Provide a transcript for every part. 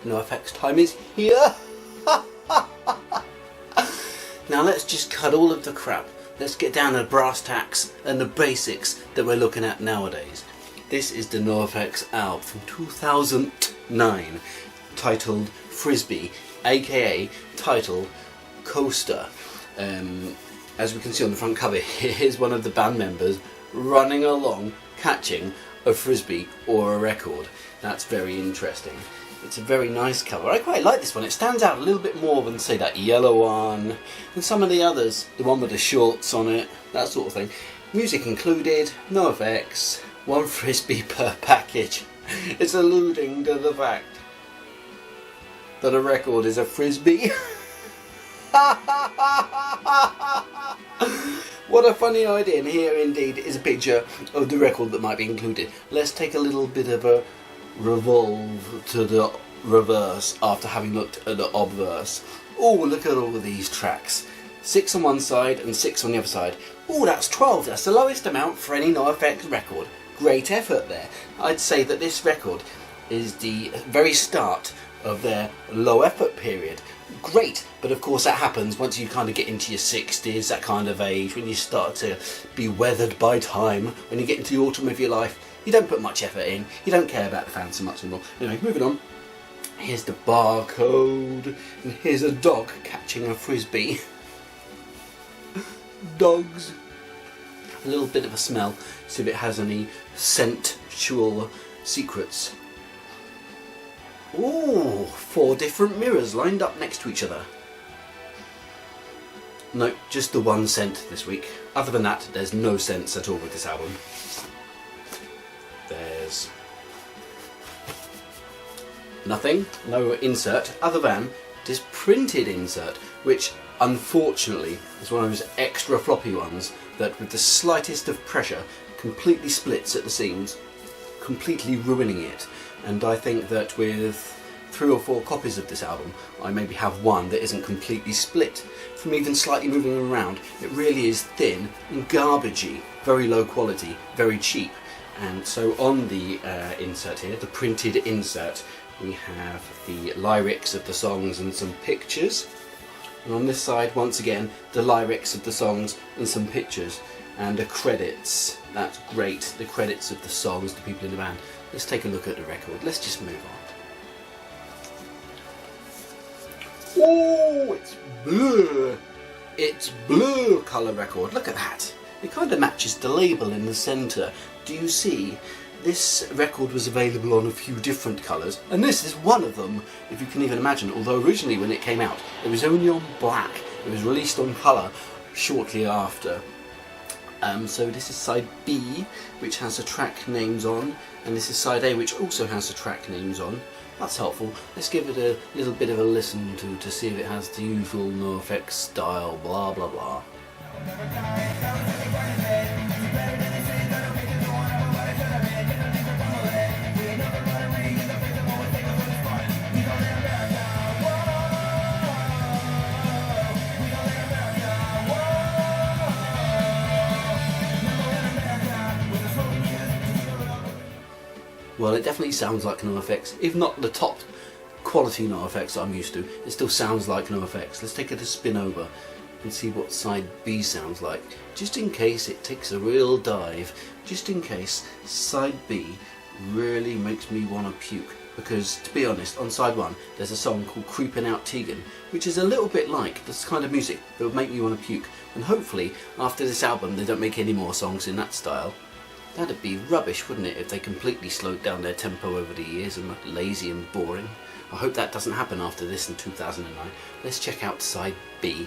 NOFX time is here. Now let's just cut all of the crap. Let's get down to brass tacks and the basics that we're looking at nowadays. This is the NOFX album from 2009 titled Frisbee, aka titled Coaster. As we can see on the front cover, here's one of the band members running along catching a frisbee or a record. That's very interesting. It's a very nice cover. I quite like this one. It stands out a little bit more than, say, that yellow one and some of the others. The one with the shorts on it, that sort of thing. Music included, no effects, one frisbee per package. It's alluding to the fact that a record is a frisbee. What a funny idea, and here indeed is a picture of the record that might be included. Let's take a little bit of a revolve to the reverse after having looked at the obverse. Oh, look at all of these tracks. 6 on one side and 6 on the other side. Oh, that's 12. That's the lowest amount for any NOFX record. Great effort there. I'd say that this record is the very start of their low effort period. Great, but of course that happens once you kind of get into your 60s, that kind of age, when you start to be weathered by time, when you get into the autumn of your life. You don't put much effort in, you don't care about the fans so much anymore. Anyway, moving on. Here's the barcode, and here's a dog catching a frisbee. Dogs. A little bit of a smell, see if it has any sensual secrets. Ooh, 4 different mirrors lined up next to each other. No, just the one scent this week. Other than that, there's no sense at all with this album. There's nothing, no insert, other than this printed insert, which unfortunately is one of those extra floppy ones that with the slightest of pressure completely splits at the seams, completely ruining it. And I think that with 3 or 4 copies of this album, I maybe have one that isn't completely split from even slightly moving around. It really is thin and garbagey, very low quality, very cheap. And so on the insert here, the printed insert, we have the lyrics of the songs and some pictures. And on this side, once again, the lyrics of the songs and some pictures. And the credits. That's great, the credits of the songs, the people in the band. Let's take a look at the record. Let's just move on. Oh, it's blue. It's blue colour record. Look at that. It kind of matches the label in the centre. Do you see? This record was available on a few different colours, and this is one of them, if you can even imagine, although originally when it came out it was only on black. It was released on colour shortly after. So this is side B, which has the track names on, and this is side A, which also has the track names on. That's helpful. Let's give it a little bit of a listen to see if it has the usual NOFX style, blah blah blah. Well, it definitely sounds like NOFX, if not the top quality NOFX I'm used to. It still sounds like NOFX. Let's take it a spin over and see what side B sounds like, just in case it takes a real dive, just in case side B really makes me want to puke. Because, to be honest, on side 1 there's a song called Creepin' Out Tegan, which is a little bit like this kind of music that would make me want to puke. And hopefully, after this album, they don't make any more songs in that style. That'd be rubbish, wouldn't it, if they completely slowed down their tempo over the years and were lazy and boring. I hope that doesn't happen after this in 2009. Let's check out side B.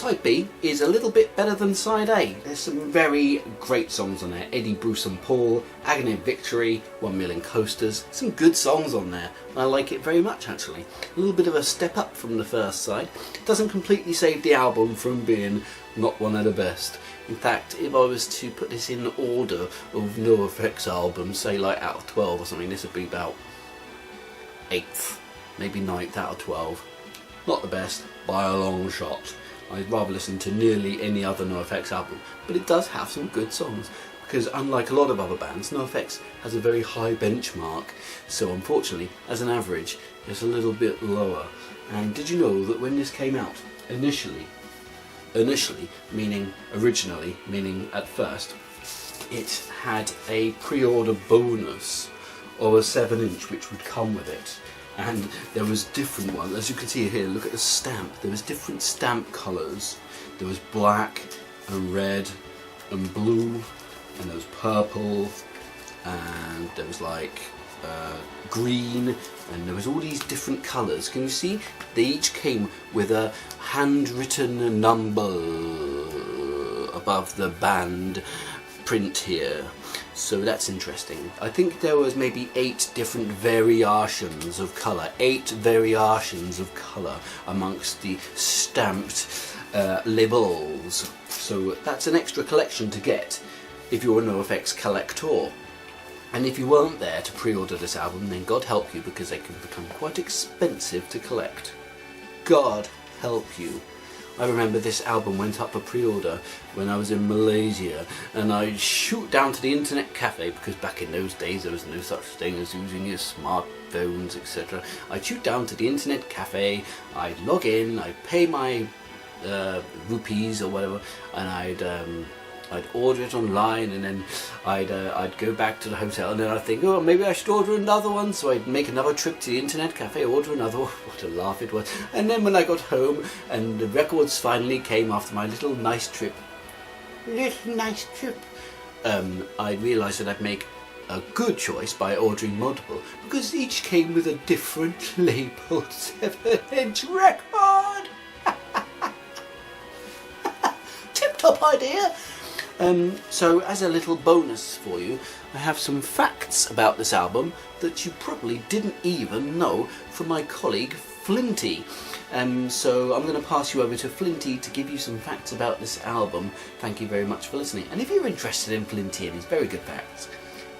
Side B is a little bit better than Side A. There's some very great songs on there. Eddie, Bruce and Paul, Agony of Victory, 1 Million Coasters. Some good songs on there. I like it very much actually. A little bit of a step up from the first side. Doesn't completely save the album from being not one of the best. In fact, if I was to put this in order of NOFX albums, say like out of 12 or something, this would be about 8th, maybe 9th out of 12. Not the best by a long shot. I'd rather listen to nearly any other NOFX album, but it does have some good songs, because unlike a lot of other bands, NOFX has a very high benchmark, so unfortunately, as an average, it's a little bit lower. And did you know that when this came out, initially, meaning originally, meaning at first, it had a pre-order bonus of a 7-inch which would come with it. And there was different ones, as you can see here, look at the stamp, there was different stamp colours. There was black and red and blue, and there was purple, and there was like green, and there was all these different colours. Can you see? They each came with a handwritten number above the band print here. So that's interesting. I think there was maybe 8 different variations of colour. 8 variations of colour amongst the stamped labels. So that's an extra collection to get if you're a NOFX collector. And if you weren't there to pre-order this album, then God help you, because they can become quite expensive to collect. God help you. I remember this album went up for pre-order when I was in Malaysia, and I'd shoot down to the internet cafe, because back in those days there was no such thing as using your smartphones, etc. I'd shoot down to the internet cafe, I'd log in, I'd pay my rupees or whatever, and I'd order it online, and then I'd go back to the hotel, and then I'd think, oh, maybe I should order another one. So I'd make another trip to the internet cafe, order another one. What a laugh it was. And then when I got home and the records finally came after my little nice trip, I realised that I'd make a good choice by ordering multiple, because each came with a different label 7-inch record. Tip-top idea. So as a little bonus for you, I have some facts about this album that you probably didn't even know from my colleague Flinty. So I'm going to pass you over to Flinty to give you some facts about this album. Thank you very much for listening. And if you're interested in Flinty and his very good facts,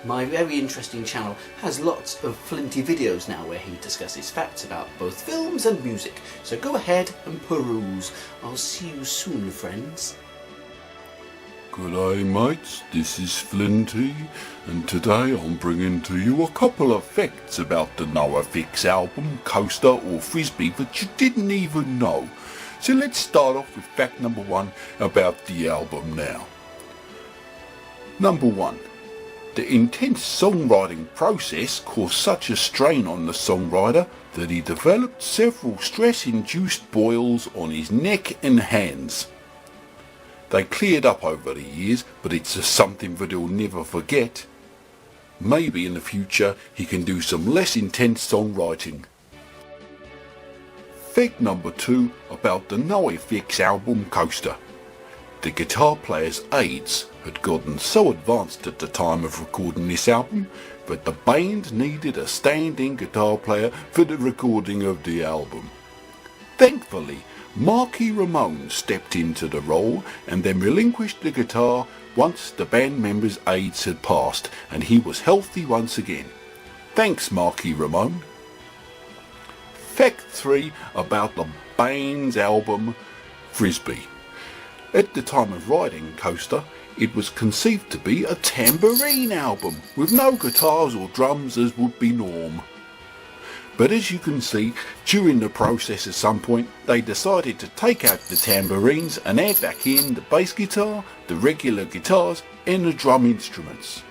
my very interesting channel has lots of Flinty videos now where he discusses facts about both films and music. So go ahead and peruse. I'll see you soon, friends. G'day mates, this is Flinty, and today I'm bringing to you a couple of facts about the NOFX album, Coaster or Frisbee, that you didn't even know. So let's start off with fact number 1 about the album now. Number 1. The intense songwriting process caused such a strain on the songwriter that he developed several stress-induced boils on his neck and hands. They cleared up over the years, but it's just something that he'll never forget. Maybe in the future he can do some less intense songwriting. Fact number 2 about the NOFX album Coaster. The guitar player's aids had gotten so advanced at the time of recording this album that the band needed a stand-in guitar player for the recording of the album. Thankfully, Marky Ramone stepped into the role and then relinquished the guitar once the band member's aids had passed and he was healthy once again. Thanks, Marky Ramone. Fact 3 about the band's album Frisbee. At the time of writing Coaster, it was conceived to be a tambourine album with no guitars or drums as would be norm. But as you can see, during the process at some point, they decided to take out the tambourines and add back in the bass guitar, the regular guitars and the drum instruments.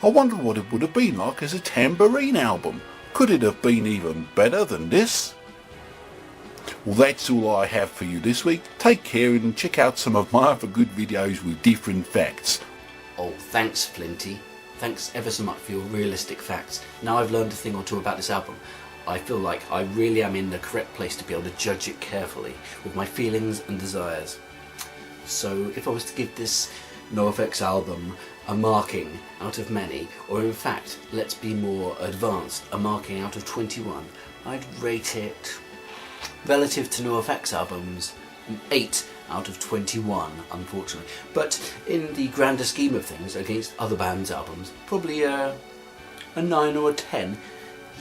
I wonder what it would have been like as a tambourine album. Could it have been even better than this? Well, that's all I have for you this week. Take care and check out some of my other good videos with different facts. Oh, thanks Flinty. Thanks ever so much for your realistic facts. Now I've learned a thing or two about this album. I feel like I really am in the correct place to be able to judge it carefully with my feelings and desires. So if I was to give this NOFX album a marking out of many, or in fact, let's be more advanced, a marking out of 21, I'd rate it, relative to NOFX albums, an 8 out of 21, unfortunately. But in the grander scheme of things, against other bands' albums, probably a 9 or a 10.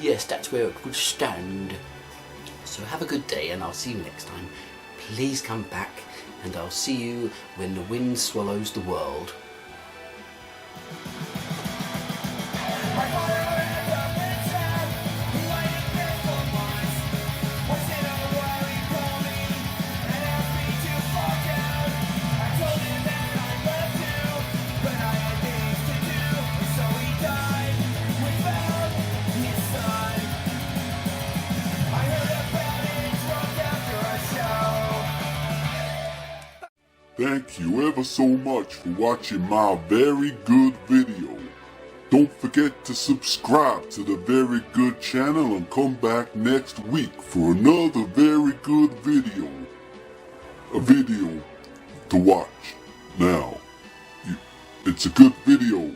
Yes, that's where it would stand. So have a good day, and I'll see you next time. Please come back, and I'll see you when the wind swallows the world. Thank you ever so much for watching my very good video. Don't forget to subscribe to the Very Good channel and come back next week for another very good video. A video to watch. Now, it's a good video.